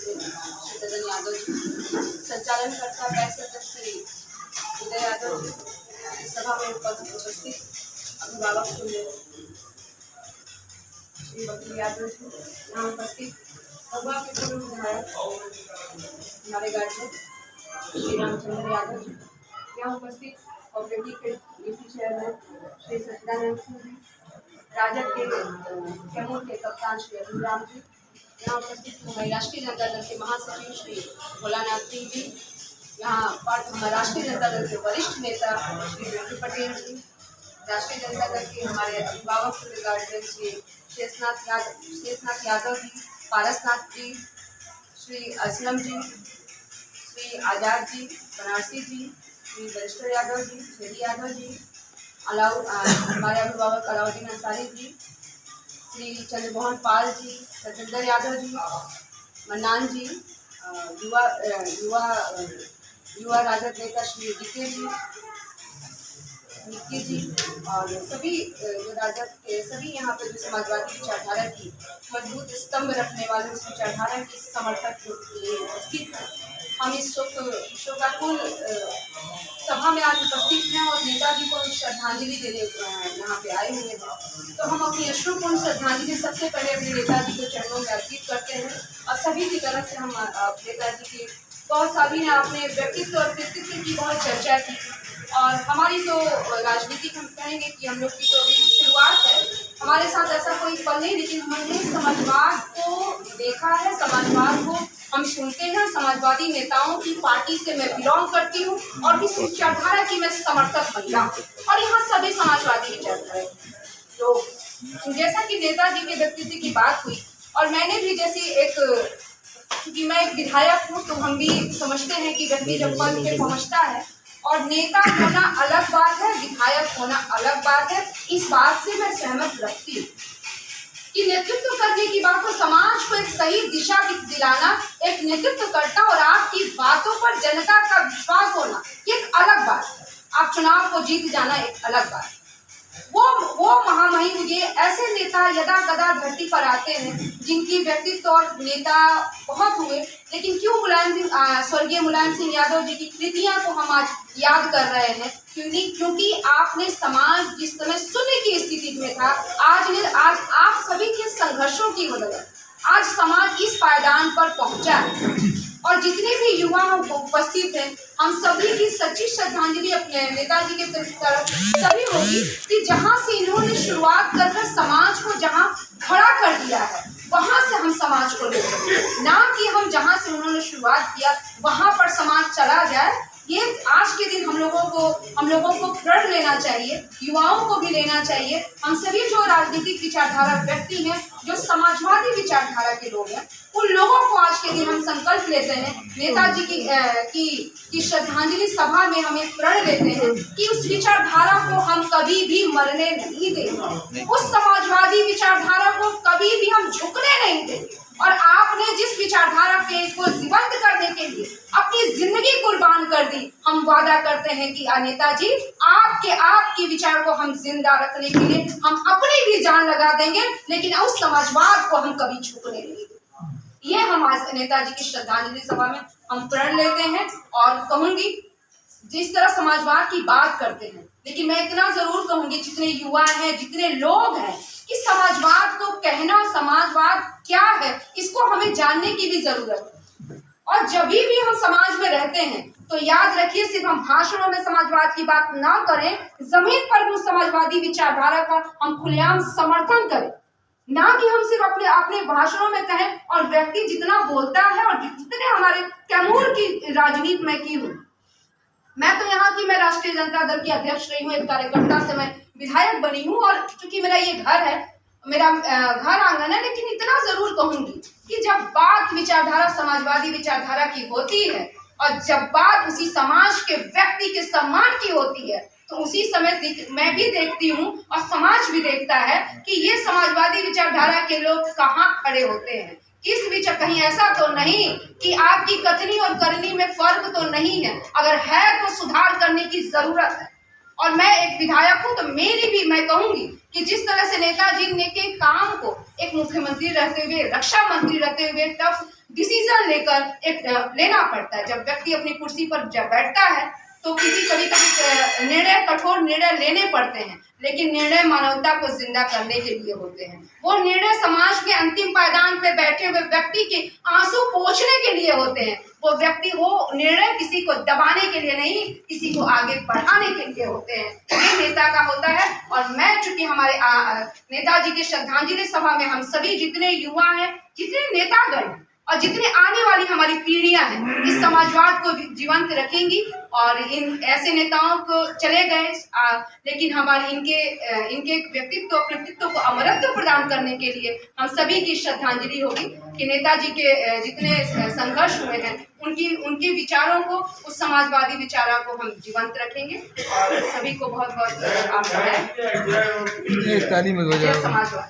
से श्री ददन यादव जी, संचालनकर्ता पैक्स श्री उदय यादव जी, सभा में उपस्थित अभिभावक श्री वकील यादव जी, यहाँ उपस्थित भगवा के पूर्व विधायक हमारे गार्जियन श्री रामचंद्र यादव जी, यहाँ उपस्थित कोऑपरेटिव के डिप्टी चेयरमैन श्री सच्चिदानंद सिंह जी, राजद के कैमूर के कप्तान श्री अरुण राम जी, यहाँ उपस्थित हमारी राष्ट्रीय जनता दल के महासचिव श्री भोलानाथ सिंह जी, यहाँ राष्ट्रीय जनता दल के वरिष्ठ नेता श्री बिट्टू पटेल जी, राष्ट्रीय जनता दल के हमारे अभिभावक गार्जियन श्री शेषनाथ यादव जी, पारसनाथ जी, श्री असलम जी, श्री आजाद जी, बनारसी जी, श्री बरिस्टर यादव जी, छेदी यादव जी, हमारे अभिभावक अलाउद्दीन अंसारी जी, श्री चंद्रमोहन पाल जी, सतेंद्र यादव जी, मन्नान जी, युवा राजद नेता श्री डीके जी, निक्की जी और सभी जो राजद के सभी यहाँ पे जो समाजवादी विचारधारा की मजबूत स्तंभ रखने वाले उस विचारधारा के समर्थक उपस्थित हैं। हम इस शोकाकुल सभा में आज उपस्थित हैं और नेताजी को श्रद्धांजलि देने यहाँ पे आए हुए हैं। तो हम अपनी अश्रुपूर्ण श्रद्धांजलि सबसे पहले अपने नेताजी के चरणों में अर्पित करते हैं और सभी की तरफ से हम नेताजी के बहुत सभी ने अपने व्यक्तित्व और कृतित्व की बहुत चर्चा की और हमारी तो राजनीति हम कहेंगे कि हम लोग की तो अभी शुरुआत है, हमारे साथ ऐसा कोई पल नहीं, लेकिन हमने समाजवाद को देखा है, समाजवाद को हम सुनते हैं। समाजवादी नेताओं की पार्टी से मैं बिलोंग करती हूँ और इस विचारधारा की मैं समर्थक बनता हूँ और यहाँ सभी समाजवादी विचारधारा तो जैसा कि नेताजी के व्यक्तित्व की बात हुई और मैंने भी जैसे एक क्योंकि मैं एक विधायक हूँ तो हम भी समझते हैं कि व्यक्ति जब पद पे पहुँचता है और नेता होना अलग बात है, विधायक होना अलग बात है। इस बात से मैं सहमत रखती हूँ कि नेतृत्व करने की बात को समाज को एक सही दिशा दिलाना, एक नेतृत्वकर्ता और आपकी बातों पर जनता का विश्वास होना एक अलग बात है। आप चुनाव को जीत जाना एक अलग बात है। वो महामहिम ये ऐसे नेता यदा कदा धरती पर आते हैं जिनकी व्यक्तित्व और नेता बहुत हुए, लेकिन क्यों स्वर्गीय मुलायम सिंह यादव जी की कृतियां को हम आज याद कर रहे हैं क्योंकि आपने समाज जिस समय शून्य की स्थिति में था आज आप सभी के संघर्षों की बदौलत आज समाज इस पायदान पर पहुंचा है और जितने भी युवा उपस्थित हैं हम सभी की सच्ची श्रद्धांजलि अपने नेताजी के तरफ सभी होगी कि जहां से इन्होंने शुरुआत कर समाज को जहां खड़ा कर दिया है वहां से हम समाज को ले ना कि हम जहां से उन्होंने शुरुआत किया वहां पर समाज चला जाए। ये आज के दिन हम लोगों को प्रण लेना चाहिए, युवाओं को भी लेना चाहिए। हम सभी जो राजनीतिक विचारधारा व्यक्ति हैं, जो समाजवादी विचारधारा के लोग हैं, उन लोगों को आज के दिन हम संकल्प लेते हैं नेताजी की श्रद्धांजलि सभा में हमें प्रण लेते हैं कि उस विचारधारा को हम कभी भी मरने नहीं देंगे, उस समाजवादी विचारधारा को कभी भी हम झुकने नहीं देंगे और आपने जिस विचारधारा को जीवंत करने के लिए अपनी जिंदगी कुर्बान कर दी, हम वादा करते हैं कि नेताजी आपके विचार को हम जिंदा रखने के लिए हम अपनी भी जान लगा देंगे, लेकिन उस समाजवाद को हम कभी छूने नहीं देंगे। ये हम आज नेताजी की श्रद्धांजलि सभा में हम प्रण लेते हैं और कहूंगी जिस तरह समाजवाद की बात करते हैं, लेकिन मैं इतना जरूर कहूंगी जितने युवा हैं, जितने लोग हैं, कि समाजवाद को कहना समाजवाद क्या है इसको हमें जानने की भी जरूरत है। और जब भी हम समाज में रहते हैं तो याद रखिए सिर्फ हम भाषणों में समाजवाद की बात ना करें, जमीन पर भी समाजवादी विचारधारा का हम खुलेआम समर्थन करें, ना कि हम सिर्फ अपने भाषणों में कहें। और व्यक्ति जितना बोलता है और जितने हमारे कैमूर की राजनीति में की हूँ, मैं तो यहाँ की मैं राष्ट्रीय जनता दल की अध्यक्ष रही हूँ, एक कार्यकर्ता से मैं विधायक बनी हूँ और चूंकि मेरा ये घर है, मेरा घर आंगन है, लेकिन इतना जरूर कहूंगी कि जब बात विचारधारा समाजवादी विचारधारा की होती है और जब बात उसी समाज के व्यक्ति के सम्मान की होती है तो उसी समय मैं भी देखती हूँ और समाज भी देखता है कि ये समाजवादी विचारधारा के लोग कहाँ खड़े होते हैं, किस विचार। कहीं ऐसा तो नहीं कि आपकी कथनी और करनी में फर्क तो नहीं है, अगर है तो सुधार करने की जरूरत है। और मैं एक विधायक हूँ तो मेरी भी मैं कहूंगी कि जिस तरह से नेताजी ने के काम को एक मुख्यमंत्री रहते हुए, रक्षा मंत्री रहते हुए, टफ डिसीजन लेना पड़ता है। जब व्यक्ति अपनी कुर्सी पर जब बैठता है तो कभी कभी कठोर निर्णय लेने पड़ते हैं, लेकिन निर्णय मानवता को जिंदा करने के लिए होते हैं। वो निर्णय समाज के अंतिम पायदान पे बैठे हुए व्यक्ति के आंसू पोंछने के लिए होते हैं। वो निर्णय किसी को दबाने के लिए नहीं, किसी को आगे बढ़ाने के लिए होते हैं। ये नेता का होता है। और मैं चूंकि हमारे नेताजी के श्रद्धांजलि सभा में हम सभी जितने युवा हैं, जितने नेतागण और जितने आने वाली हमारी पीढ़ियां हैं, इस समाजवाद को जीवंत रखेंगी। और इन ऐसे नेताओं को चले गए, लेकिन हमारे इनके व्यक्तित्व को अमरत्व प्रदान करने के लिए हम सभी की श्रद्धांजलि होगी कि नेताजी के जितने संघर्ष हुए हैं उनके विचारों को, उस समाजवादी विचारों को हम जीवंत रखेंगे। और सभी को बहुत बहुत आभार है। समाजवाद।